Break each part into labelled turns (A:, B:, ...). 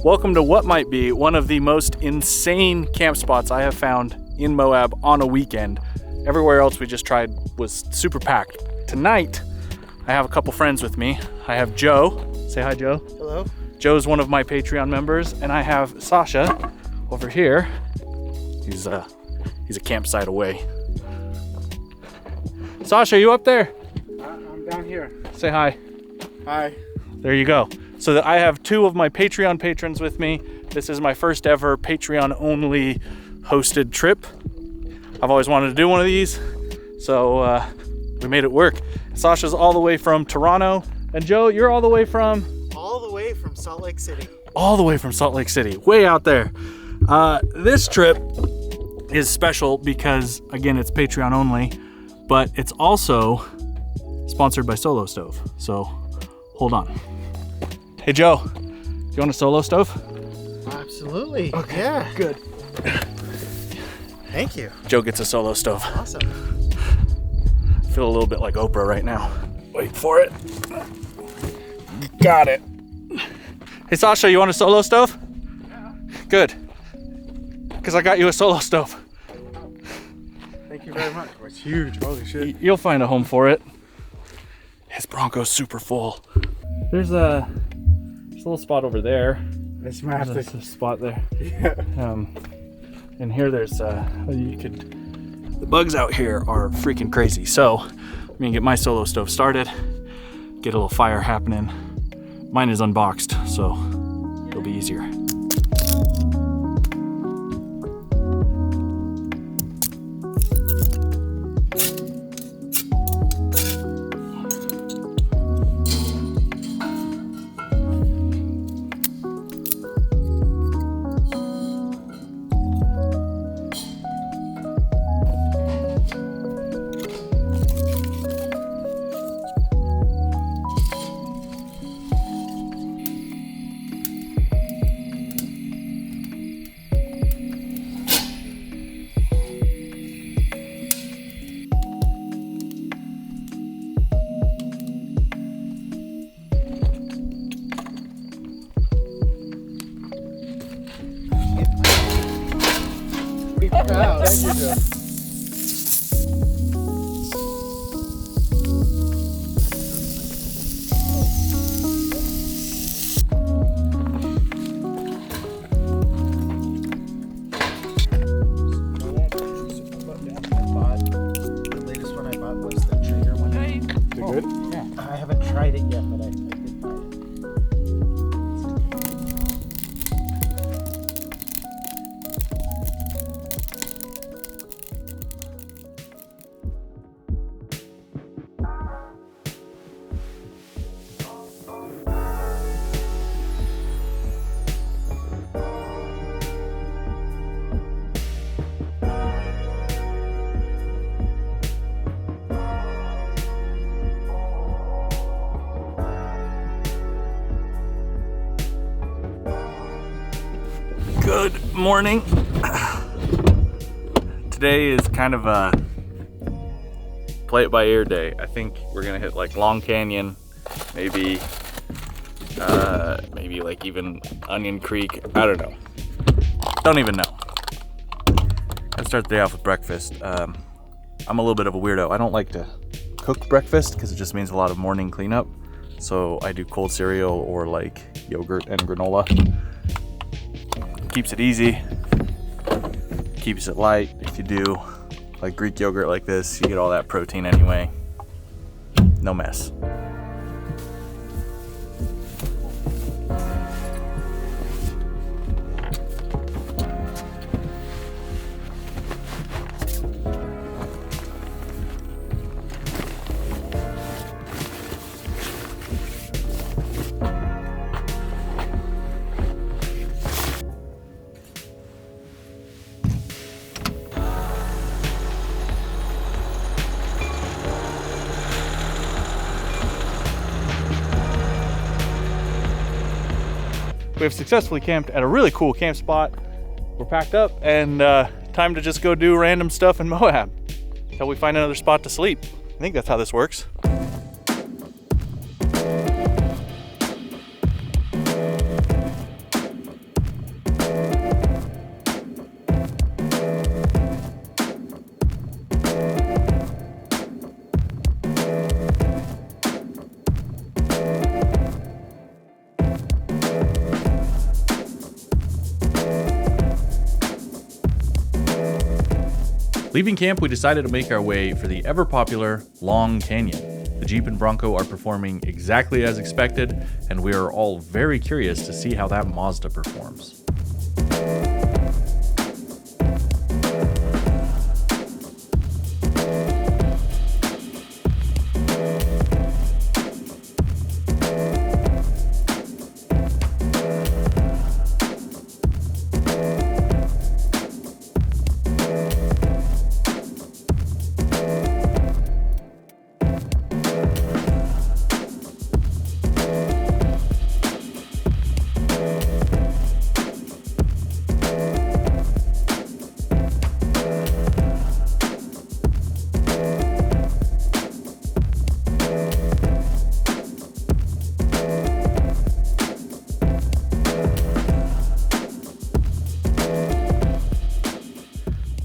A: Welcome to what might be one of the most insane camp spots I have found in Moab on a weekend. Everywhere else we just tried was super packed. Tonight, I have a couple friends with me. I have Joe. Say hi, Joe.
B: Hello.
A: Joe's one of my Patreon members, and I have Sasha over here. He's a campsite away. Sasha, you up there?
B: I'm down here.
A: Say hi.
B: Hi.
A: There you go. So I have two of my Patreon patrons with me. This is my first ever Patreon only hosted trip. I've always wanted to do one of these, so we made it work. Sasha's all the way from Toronto, and Joe, you're all the way from?
B: All the way from Salt Lake City.
A: All the way from Salt Lake City, way out there. This trip is special because, again, it's Patreon only, but it's also sponsored by Solo Stove, so hold on. Hey Joe, you want a Solo Stove?
B: Absolutely.
A: Okay,
B: yeah.
A: Good.
B: Thank you.
A: Joe gets a Solo Stove.
B: Awesome.
A: I feel a little bit like Oprah right now. Wait for it. Got it. Hey Sasha, you want a Solo Stove?
B: Yeah.
A: Good. Because I got you a Solo Stove.
B: Thank you very much. Oh, it's huge. Holy shit.
A: You'll find a home for it. His Bronco's super full. There's a little spot over there.
B: This might have
A: There's a spot there.
B: Yeah.
A: And here there's the bugs out here are freaking crazy. So I'm gonna get my Solo Stove started, get a little fire happening. Mine is unboxed, so it'll be easier.
B: Wow, thank you, Joe. The latest one I bought was the trigger one.
A: You good?
B: Yeah. I haven't tried it yet, but I did buy it.
A: Good morning. Today is kind of a play it by ear day. I think we're gonna hit like Long Canyon, maybe like even Onion Creek. I don't know. Don't even know. Let's start the day off with breakfast. I'm a little bit of a weirdo. I don't like to cook breakfast because it just means a lot of morning cleanup. So I do cold cereal or like yogurt and granola. Keeps it easy, keeps it light. If you do like Greek yogurt like this, you get all that protein anyway. No mess. we have successfully camped at a really cool camp spot. We're packed up and time to just go do random stuff in Moab until we find another spot to sleep. I think that's how this works. Leaving camp, we decided to make our way for the ever-popular Long Canyon. The Jeep and Bronco are performing exactly as expected, and we are all very curious to see how that Mazda performs.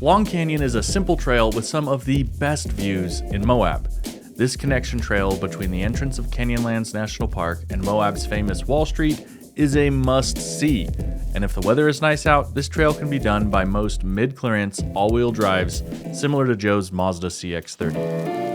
A: Long Canyon is a simple trail with some of the best views in Moab. This connection trail between the entrance of Canyonlands National Park and Moab's famous Wall Street is a must-see. And if the weather is nice out, this trail can be done by most mid-clearance all-wheel drives, similar to Joe's Mazda CX-30.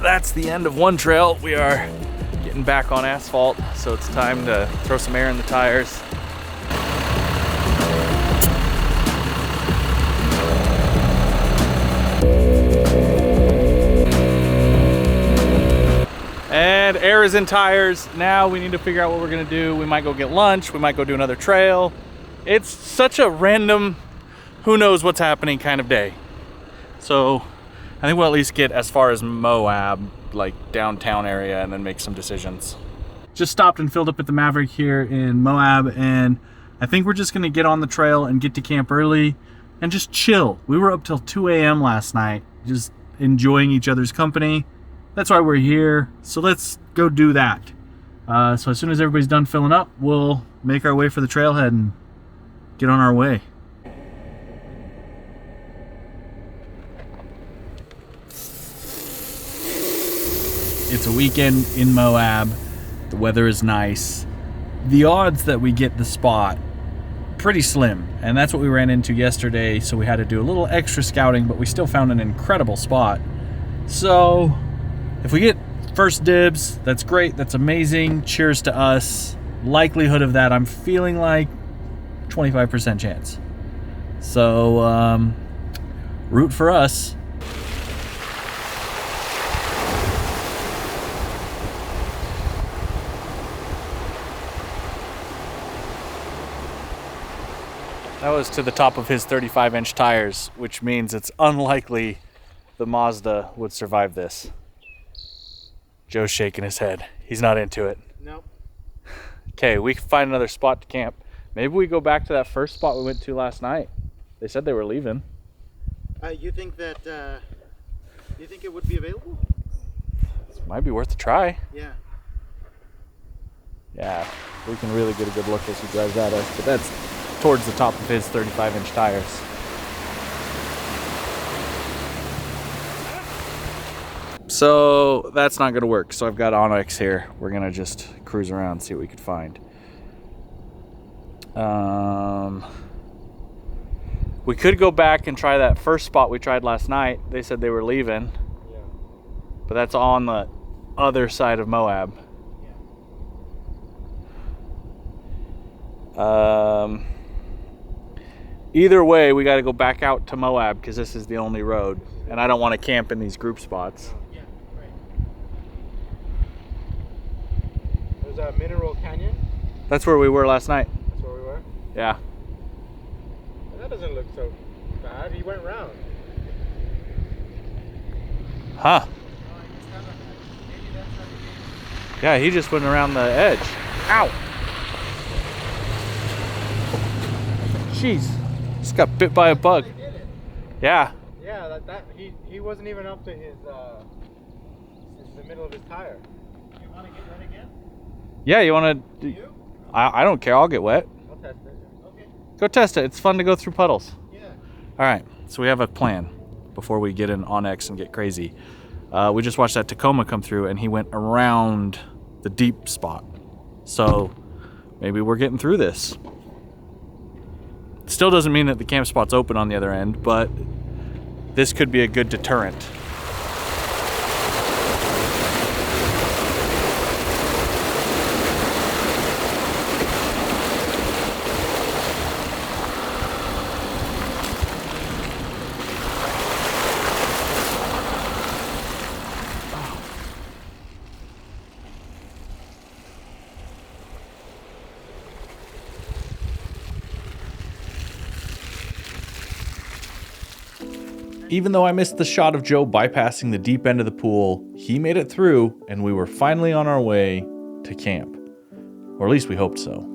A: That's the end of one trail. We are getting back on asphalt, so it's time to throw some air in the tires. And air is in tires. Now we need to figure out what we're gonna do. We might go get lunch, we might go do another trail. It's such a random, who knows what's happening kind of day. So I think we'll at least get as far as Moab, like downtown area, and then make some decisions. Just stopped and filled up at the Maverick here in Moab, and I think we're just gonna get on the trail and get to camp early and just chill. We were up till 2 a.m. last night, just enjoying each other's company. That's why we're here, so let's go do that. So as soon as everybody's done filling up, we'll make our way for the trailhead and get on our way. It's a weekend in Moab. The weather is nice. The odds that we get the spot, pretty slim. And that's what we ran into yesterday, so we had to do a little extra scouting, but we still found an incredible spot. So if we get first dibs, that's great, that's amazing. Cheers to us. Likelihood of that, I'm feeling like 25% chance. So root for us. That was to the top of his 35-inch tires, which means it's unlikely the Mazda would survive this. Joe's shaking his head. He's not into it.
B: Nope.
A: Okay, we can find another spot to camp. Maybe we go back to that first spot we went to last night. They said they were leaving.
B: You think that, you think it would be available?
A: It might be worth a try.
B: Yeah.
A: Yeah, we can really get a good look as he drives at us, but that's towards the top of his 35-inch tires. So that's not gonna work. So I've got Onyx here. We're gonna just cruise around, see what we could find. We could go back and try that first spot we tried last night. They said they were leaving.
B: Yeah.
A: But that's on the other side of Moab. Either way, we got to go back out to Moab because this is the only road, and I don't want to camp in these group spots.
B: Yeah, right. There's a mineral canyon.
A: That's where we were last night.
B: That's where we were.
A: Yeah.
B: That doesn't look so bad. He went round.
A: Huh. Yeah, he just went around the edge. Ow! Jeez. Just got bit by a bug. Yeah.
B: Yeah, he wasn't even up to his the middle of his tire. You want to get wet again?
A: Yeah, you want to?
B: You?
A: I don't care. I'll get wet.
B: I'll test it. Okay.
A: Go test it. It's fun to go through puddles.
B: Yeah.
A: All right. So we have a plan before we get in Onyx and get crazy. We just watched that Tacoma come through, and he went around the deep spot. So maybe we're getting through this. Still doesn't mean that the camp spot's open on the other end, but this could be a good deterrent. Even though I missed the shot of Joe bypassing the deep end of the pool, he made it through and we were finally on our way to camp. Or at least we hoped so.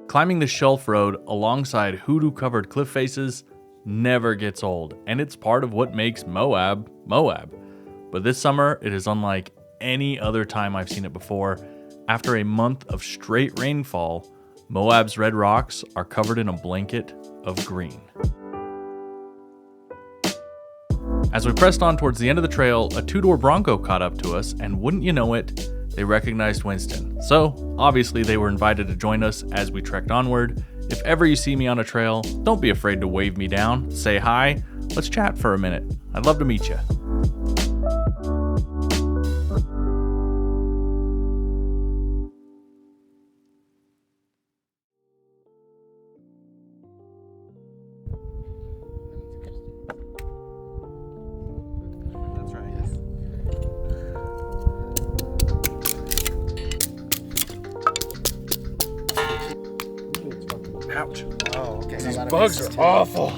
A: Climbing the shelf road alongside hoodoo-covered cliff faces never gets old, and it's part of what makes Moab, Moab. But this summer, it is unlike any other time I've seen it before. After a month of straight rainfall, Moab's red rocks are covered in a blanket of green. As we pressed on towards the end of the trail, a two-door Bronco caught up to us, and wouldn't you know it, they recognized Winston. So, obviously they were invited to join us as we trekked onward. If ever you see me on a trail, don't be afraid to wave me down, say hi, let's chat for a minute. I'd love to meet you. Ouch.
B: Oh, okay.
A: These bugs are awful.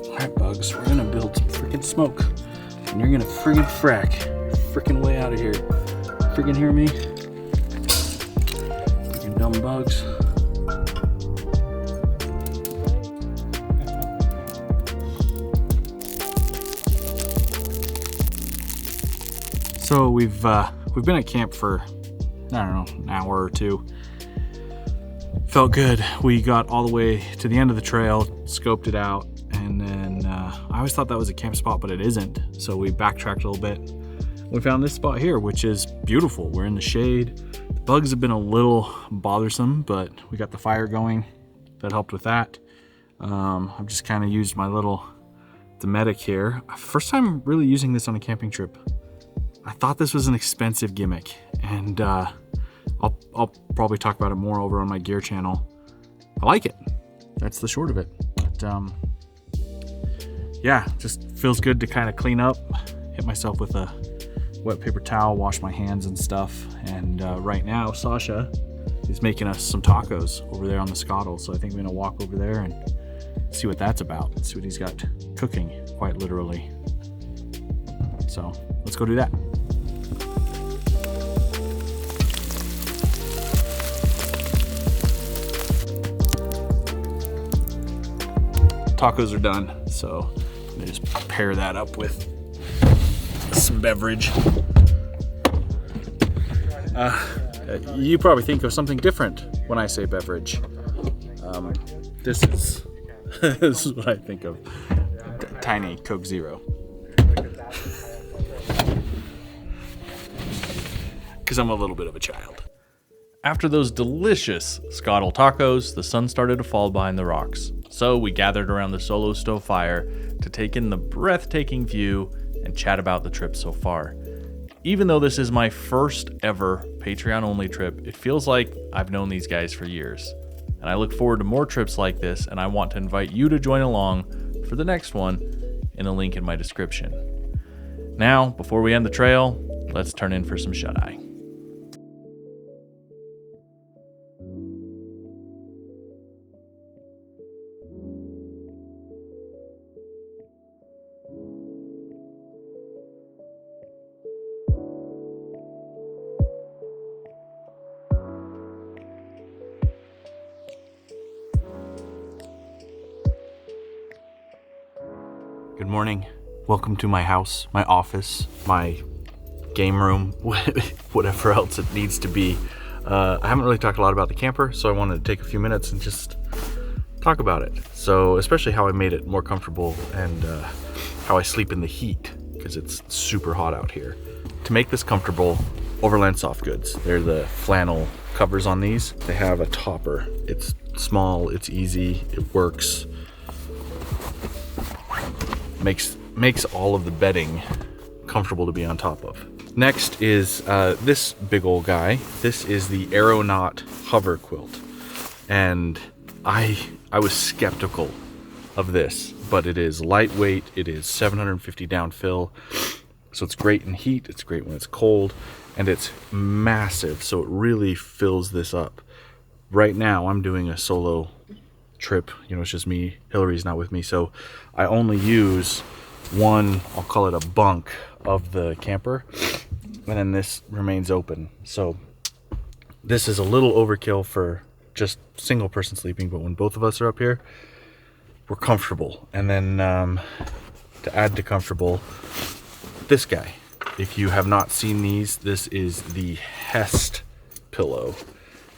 A: Alright, bugs, we're gonna build some freaking smoke. And you're gonna friggin' frack. Freaking way out of here. Freaking hear me? Freaking dumb bugs. So we've been at camp for, I don't know, an hour or two. Felt good. We got all the way to the end of the trail, scoped it out, and then I always thought that was a camp spot, but it isn't. So we backtracked a little bit. We found this spot here, which is beautiful. We're in the shade. The bugs have been a little bothersome, but we got the fire going. That helped with that. I've just kind of used my little Dometic here. First time really using this on a camping trip. I thought this was an expensive gimmick, and I'll probably talk about it more over on my gear channel. I like it. That's the short of it. But yeah, just feels good to kind of clean up, hit myself with a wet paper towel, wash my hands and stuff. And right now, Sasha is making us some tacos over there on the Scottle. So I think we're gonna walk over there and see what that's about. See what he's got cooking, quite literally. So let's go do that. Tacos are done, so I'm gonna just pair that up with some beverage. You probably think of something different when I say beverage. This is this is what I think of. Tiny Coke Zero. Because I'm a little bit of a child. After those delicious Scottle tacos, the sun started to fall behind the rocks. So we gathered around the solo stove fire to take in the breathtaking view and chat about the trip so far. Even though this is my first ever Patreon only trip, it feels like I've known these guys for years. And I look forward to more trips like this, and I want to invite you to join along for the next one in the link in my description. Now, before we end the trail, let's turn in for some shut-eye. Good morning. Welcome to my house, my office, my game room, whatever else it needs to be. I haven't really talked a lot about the camper, so I wanted to take a few minutes and just talk about it. So especially how I made it more comfortable and how I sleep in the heat, because it's super hot out here. To make this comfortable, Overland Soft Goods, they're the flannel covers on these. They have a topper. It's small, it's easy, it works. Makes all of the bedding comfortable to be on top of. Next is this big old guy. This is the Aeronaut Hover Quilt. And I was skeptical of this, but it is lightweight. It is 750 down fill. So it's great in heat. It's great when it's cold. And it's massive, so it really fills this up. Right now, I'm doing a solo trip. You know, it's just me. Hillary's not with me, so I only use one, I'll call it a bunk of the camper, and then this remains open. So this is a little overkill for just single person sleeping, but when both of us are up here, we're comfortable. And then to add to comfortable, this guy. If you have not seen these, this is the Hest pillow.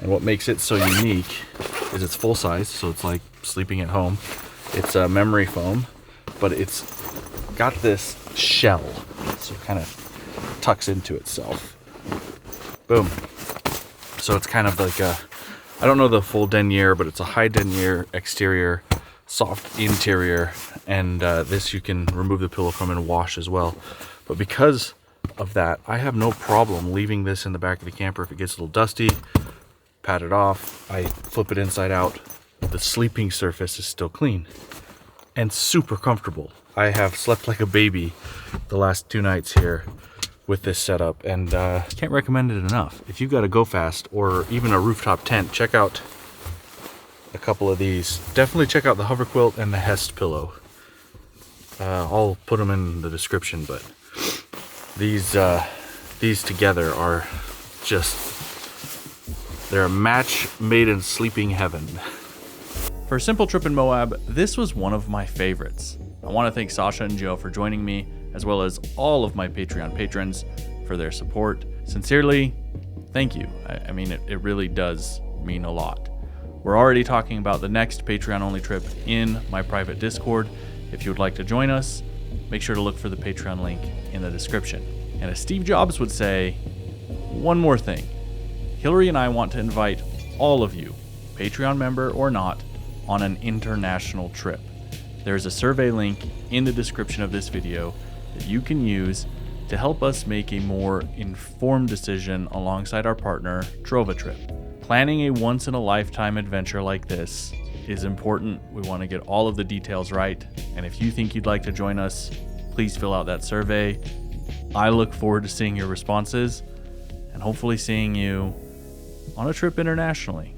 A: And what makes it so unique is it's full size, so it's like sleeping at home. It's a memory foam, but it's got this shell, so it kind of tucks into itself. Boom. So it's kind of like a, I don't know the full denier, but it's a high denier exterior, soft interior, and this you can remove the pillow from and wash as well. But because of that, I have no problem leaving this in the back of the camper. If it gets a little dusty, pat it off, I flip it inside out, the sleeping surface is still clean and super comfortable. I have slept like a baby the last 2 nights here with this setup, and can't recommend it enough. If you've got a Go Fast or even a rooftop tent, check out a couple of these. Definitely check out the Hover Quilt and the Hest pillow. I'll put them in the description, but these together are just, they're a match made in sleeping heaven. For a simple trip in Moab, this was one of my favorites. I want to thank Sasha and Joe for joining me, as well as all of my Patreon patrons for their support. Sincerely, thank you. I mean, it really does mean a lot. We're already talking about the next Patreon-only trip in my private Discord. If you would like to join us, make sure to look for the Patreon link in the description. And as Steve Jobs would say, one more thing. Hillary and I want to invite all of you, Patreon member or not, on an international trip. There's a survey link in the description of this video that you can use to help us make a more informed decision alongside our partner, Trovatrip. Planning a once-in-a-lifetime adventure like this is important. We want to get all of the details right, and if you think you'd like to join us, please fill out that survey. I look forward to seeing your responses and hopefully seeing you on a trip internationally.